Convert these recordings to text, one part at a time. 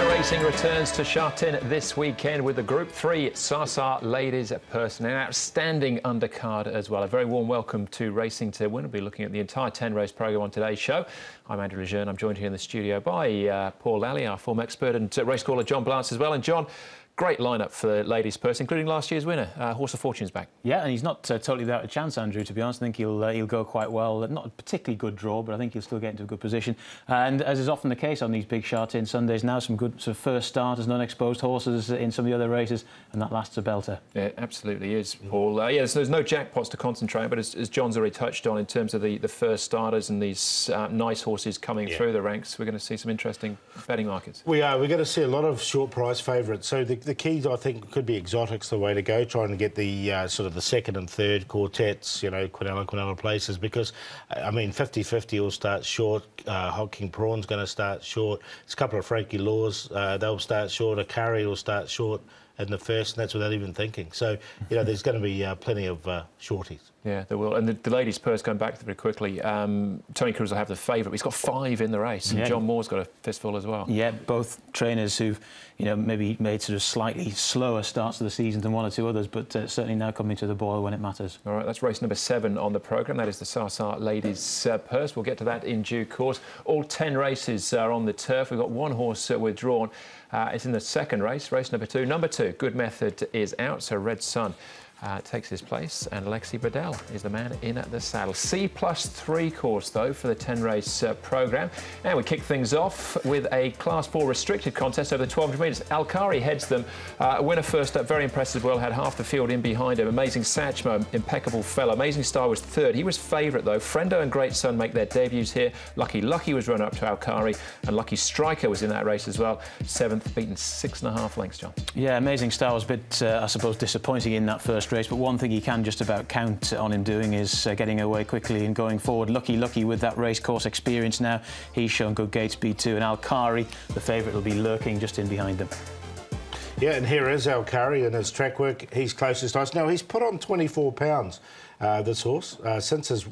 Motor racing returns to Sha-Tin this weekend with the Group 3 Sa Ladies Person. An outstanding undercard as well. A very warm welcome to Racing to Win. We'll be looking at the entire 10-race programme on today's show. I'm Andrew Lejeune. I'm joined here in the studio by Paul Lally, our former expert, and race caller John Blance as well. And John, great lineup for the Ladies Person, including last year's winner. Horse of Fortune's back. Yeah, and he's not totally without a chance, Andrew, to be honest. I think he'll go quite well. Not a particularly good draw, but I think he'll still get into a good position. And as is often the case on these big Sha-Tin Sundays, now some good sort of first starters and unexposed horses in some of the other races, and that lasts a belter. Yeah, it absolutely is, Paul. Yeah, so there's no jackpots to concentrate, but as John's already touched on, in terms of the first starters and these nice horses coming through the ranks, we're going to see some interesting betting markets. We are. We're going to see a lot of short price favourites. So the keys, I think, could be exotics the way to go, trying to get the sort of the second and third quartets, you know, Quinella places, because, I mean, 50-50 will start short. Hog King Prawn's going to start short. There's a couple of Frankie Laws, they'll start short. Akari will start short in the first, and that's without even thinking. So, you know, there's going to be plenty of shorties. Yeah, there will. And the ladies' purse, going back very quickly, Tony Cruz will have the favourite. He's got 5 in the race, and John Moore's got a fistful as well. Yeah, both trainers who've, you know, maybe made sort of slightly slower starts to the season than one or two others, but certainly now coming to the boil when it matters. All right, that's race number 7 on the programme. That is the Sa Ladies' Purse. We'll get to that in due course. All 10 races are on the turf. We've got one horse withdrawn. It's in the second race, race number 2. Number 2, Good Method, is out, so Red Sun takes his place, and Alexi Bradell is the man in at the saddle. C+3 course, though, for the 10-race programme. And we kick things off with a Class 4 restricted contest over the 1,200 metres. Alcari heads them. Winner first up, very impressive, well, had half the field in behind him. Amazing Satchmo, impeccable fellow. Amazing Star was third. He was favourite, though. Friendo and Great Sun make their debuts here. Lucky was runner-up to Alcari, and Lucky Striker was in that race as well. 7th, beaten 6.5 lengths, John. Yeah, Amazing Star was a bit, I suppose, disappointing in that first race, but one thing he can just about count on him doing is getting away quickly and going forward. Lucky with that racecourse experience now. He's shown good gate speed too, and Alcari, the favourite, will be lurking just in behind them. Yeah, and here is Alcari in his track work. He's closest to us. Now, he's put on 24 pounds, this horse, since his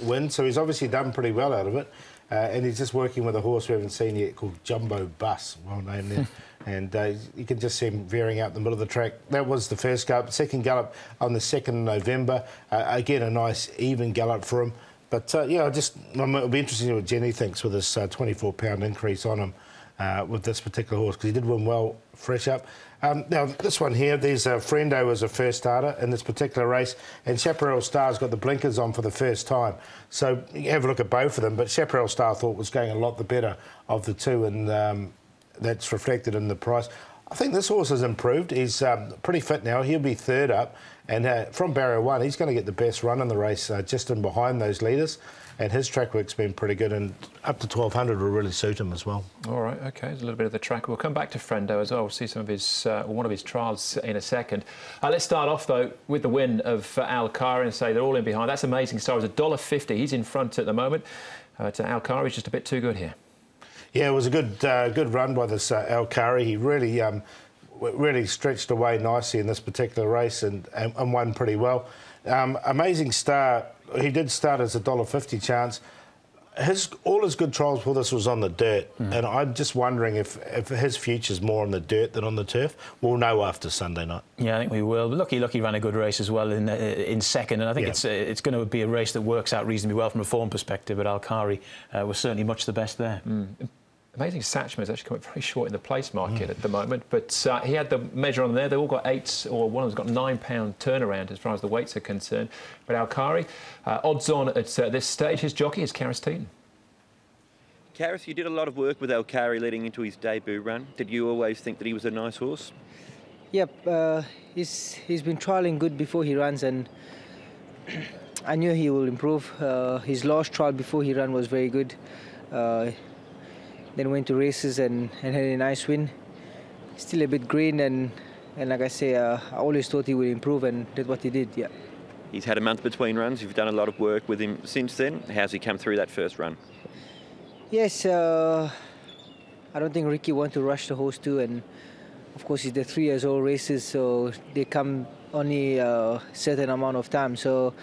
win, so he's obviously done pretty well out of it. And he's just working with a horse we haven't seen yet called Jumbo Bus, well named there. And you can just see him veering out the middle of the track. That was the first gallop. Second gallop on the 2nd of November. Again, a nice even gallop for him. But, yeah, it'll be interesting to see what Jenny thinks with this 24-pound increase on him with this particular horse, because he did win well fresh up. Now, this one here, there's Friendo as a first starter in this particular race, and Chaparral Star's got the blinkers on for the first time. So you have a look at both of them, but Chaparral Star thought was going a lot the better of the two, and that's reflected in the price. I think this horse has improved. He's pretty fit now. He'll be third up, and from barrier 1, he's going to get the best run in the race, just in behind those leaders. And his track work's been pretty good, and up to 1,200 will really suit him as well. All right, OK, there's a little bit of the track. We'll come back to Friendo as well. We'll see some of his, one of his trials in a second. Let's start off, though, with the win of Alcari and say they're all in behind. That's Amazing Star. It's $1.50. He's in front at the moment. To Alcari, just a bit too good here. Yeah, it was a good run by this Alcari. He really stretched away nicely in this particular race and won pretty well. Amazing Star, he did start as a $1.50 chance. All his good trials for this was on the dirt, and I'm just wondering if his future's more on the dirt than on the turf. We'll know after Sunday night. Yeah, I think we will. But Lucky ran a good race as well in second, and I think it's going to be a race that works out reasonably well from a form perspective. But Alcari was certainly much the best there. Amazing Satchmo is actually coming very short in the place market at the moment, but he had the measure on there. They all got 8, or one of them's got 9-pound turnaround as far as the weights are concerned. But Alcari, odds on at this stage. His jockey is Karis Teaton. Karis, you did a lot of work with Alcari leading into his debut run. Did you always think that he was a nice horse? Yep, he's been trialling good before he runs, and I knew he will improve. His last trial before he ran was very good. Then went to races and had a nice win. Still a bit green, and like I say, I always thought he would improve, and did what he did, yeah. He's had a month between runs. You've done a lot of work with him since then. How's he come through that first run? Yes, I don't think Ricky wanted to rush the horse too, and of course he's the 3-year-old races, so they come only a certain amount of time. So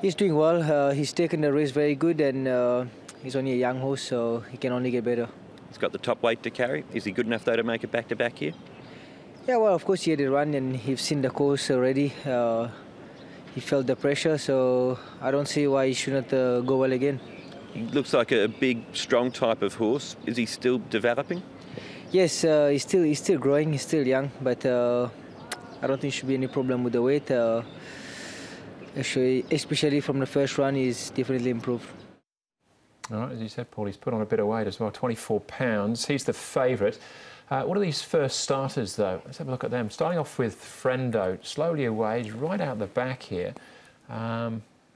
he's doing well. He's taken the race very good, and he's only a young horse, so he can only get better. He's got the top weight to carry. Is he good enough, though, to make it back-to-back here? Yeah, well, of course he had a run and he's seen the course already. He felt the pressure, so I don't see why he shouldn't go well again. He looks like a big, strong type of horse. Is he still developing? Yes, he's still growing. He's still young, but I don't think there should be any problem with the weight. Actually, especially from the first run, he's definitely improved. All right, as you said, Paul, he's put on a bit of weight as well, 24 pounds. He's the favourite. What are these first starters, though? Let's have a look at them. Starting off with Friendo, slowly away, he's right out the back here.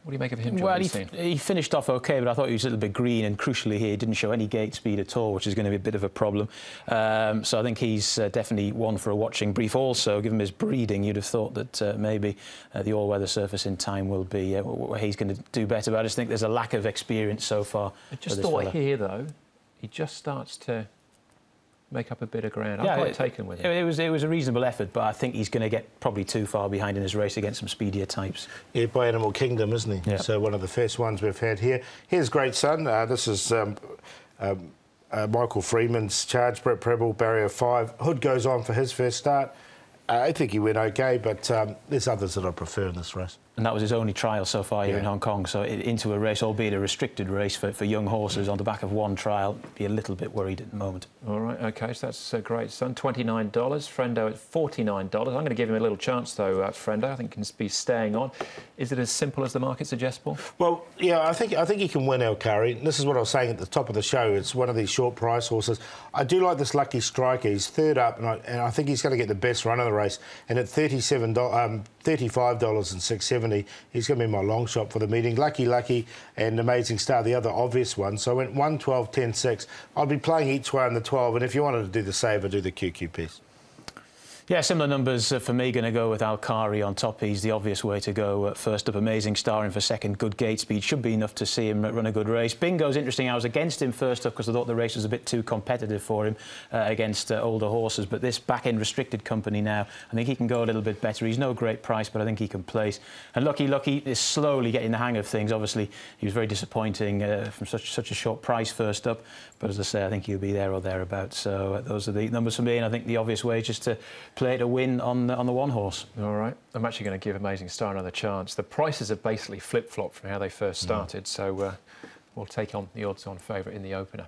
What do you make of him, John? Well, he finished off OK, but I thought he was a little bit green, and crucially here, he didn't show any gate speed at all, which is going to be a bit of a problem. So I think he's definitely one for a watching brief. Also, given his breeding, you'd have thought that maybe the all-weather surface in time will be where he's going to do better, but I just think there's a lack of experience so far. I just thought here, though, he just starts to make up a bit of ground. I'm quite taken with him. It was a reasonable effort, but I think he's going to get probably too far behind in his race against some speedier types. Yeah, by Animal Kingdom, isn't he? Yeah. So one of the first ones we've had here. Here's Great Sun. This is Michael Freeman's charge, Brett Preble, barrier 5. Hood goes on for his first start. I think he went OK, but there's others that I prefer in this race. And that was his only trial so far here in Hong Kong. So into a race, albeit a restricted race for young horses on the back of one trial, be a little bit worried at the moment. All right, OK, so that's Great Sun, $29. Friendo at $49. I'm going to give him a little chance, though, Friendo. I think he can be staying on. Is it as simple as the market suggests, Paul? Well, yeah, I think he can win El Kari. This is what I was saying at the top of the show. It's one of these short price horses. I do like this Lucky Striker. He's third up, and I think he's going to get the best run of the race. And at $35.670, he's going to be my long shot for the meeting. Lucky and Amazing Star, the other obvious one. So I went 1, 12, 10, 6. I'll be playing each way in the 12, and if you wanted to do the saver, do the QQ piece. Yeah, similar numbers for me. Going to go with Al Kari on top. He's the obvious way to go. First up, Amazing Star in for second. Good gate speed. Should be enough to see him run a good race. Bingo's interesting. I was against him first up because I thought the race was a bit too competitive for him against older horses. But this back-end restricted company now, I think he can go a little bit better. He's no great price, but I think he can place. And Lucky is slowly getting the hang of things. Obviously, he was very disappointing from such a short price first up. But as I say, I think he'll be there or thereabouts. So those are the numbers for me. And I think the obvious way is just to play to win on the one horse. All right. I'm actually going to give Amazing Star another chance. The prices have basically flip-flopped from how they first started, so we'll take on the odds-on favourite in the opener.